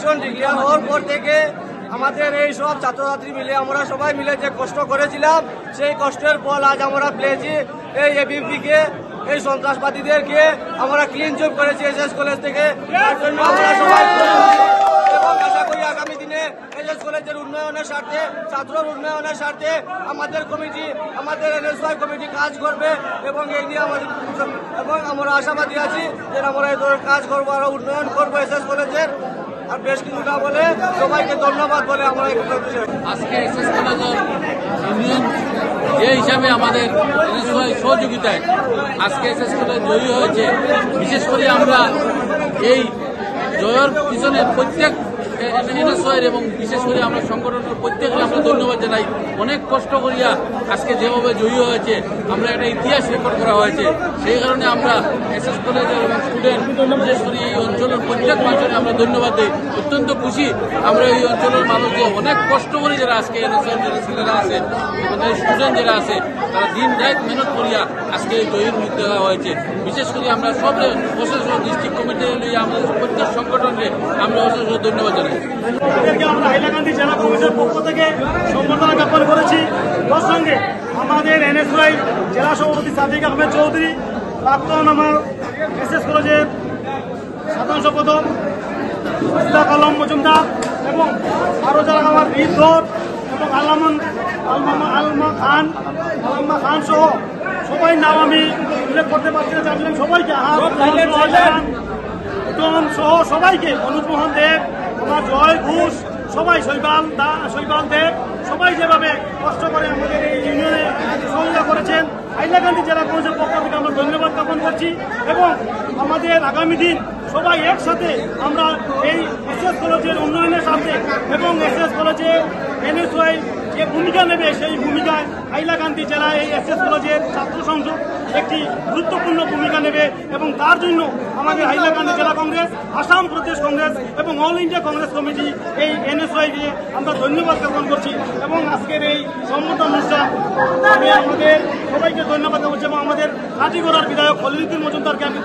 Election declare হওয়ার পর থেকে আমাদের এই সব ছাত্রছাত্রী মিলে আমরা সবাই মিলে যে কষ্ট করেছিলাম সেই কষ্টের ফল আজ আমরা পেয়েছি। এই এবিপিকে, এই সন্ত্রাসবাদীদেরকে আমরা ক্লিন চিট করেছি এসএস কলেজ থেকে। তার জন্য আমরা সবাই এবং আশা করি আগামী দিনে এসএস কলেজের উন্নয়নের স্বার্থে, ছাত্রর উন্নয়নের স্বার্থে আমাদের কমিটি, আমাদের এনএসওয়াই কমিটি কাজ করবে এবং এই নিয়ে আমাদের এবং আমরা আশাবাদী আছি যে আমরা এই ধরনের কাজ করবো, আরো উন্নয়ন করবো এসএস কলেজের। আর বেশ কিছু না বলে সবাইকে ধন্যবাদ বলে আমরা আজকে এসএস কলেজের ইউনিয়ন যে হিসাবে আমাদের সহযোগিতায় আজকে এসএস কলেজ জয়ী হয়েছে। বিশেষ করে আমরা এই জয়ের পিছনে প্রত্যেক এনএসওয়াইয়ের এবং বিশেষ করে আমরা সংগঠনের প্রত্যেকের আমরা ধন্যবাদ জানাই। অনেক কষ্ট করিয়া আজকে যেভাবে জয়ী হয়েছে, আমরা একটা ইতিহাস রেকর্ড করা হয়েছে। সেই কারণে আমরা এসএস কলেজের এবং স্টুডেন্ট, বিশেষ করে এই অঞ্চলের প্রত্যেক মানুষের আমরা ধন্যবাদ দিই। অত্যন্ত খুশি আমরা এই অঞ্চলের মানুষ যে অনেক কষ্ট করে যারা আজকে এনএসওয়াইয়ের যারা ছেলেরা আছে, আমাদের স্টুডেন্ট যারা আছে, তারা দিন রাত মেহনত করিয়া আজকে এই জয়ীর মুখ দেখা হয়েছে। বিশেষ করে আমরা সব প্রশাসন, ডিস্ট্রিক্ট কমিটি নিয়ে আমাদের প্রত্যেক সংগঠনকে আমরা অশেষ ধন্যবাদ জানাই। এদেরকে আমরা হাইলাকান্দি জেলা কমিটির পক্ষ থেকে সম্বর্ধনা জ্ঞাপন করেছি। তার সঙ্গে আমাদের এনএসওয়াই জেলা সভাপতি সাদিক আহমেদ চৌধুরী, প্রাক্তন আমার এসএস কলেজের সাধারণ সম্পাদক ইসলাক আলম মজুমদার এবং আরও যারা আমার ঈদর এবং আলমা খান সহ সবাই নাম আমি উল্লেখ করতে পারছি না, চাচ্ছিলাম সবাইকে সহ সবাইকে, অনুজ মোহন দেব, আমার জয় ঘোষ, সবাই শৈবাল দেব, সবাই যেভাবে কষ্ট করে আমাদের এই ইউনিয়নে সহযোগিতা করেছেন, হাইলাকান্দি জেলা কমিটির পক্ষ থেকে আমরা ধন্যবাদ জ্ঞাপন করছি। এবং আমাদের আগামী দিন সবাই একসাথে আমরা এই এসএস কলেজের উন্নয়নের সাথে এবং এসএস কলেজে এনএসওয়াই যে ভূমিকা নেবে সেই ভূমিকায় হাইলাকান্দি জেলায় এই এসএস কলেজের ছাত্র সংসদ একটি গুরুত্বপূর্ণ ভূমিকা নেবে এবং তার জন্য আমাদের হাইলাকান্দি জেলা কংগ্রেস, আসাম প্রদেশ কংগ্রেস এবং অল ইন্ডিয়া কংগ্রেস কমিটি এই এনএসওয়াইকে আমরা ধন্যবাদ জ্ঞাপন করছি। এবং আজকের এই সম্বোধন অনুষ্ঠান আমি আমাদের সবাইকে ধন্যবাদ জানাচ্ছি এবং আমাদের কাটিগড়ার বিধায়ক খলিলুদ্দিন মজুমদারকে আমি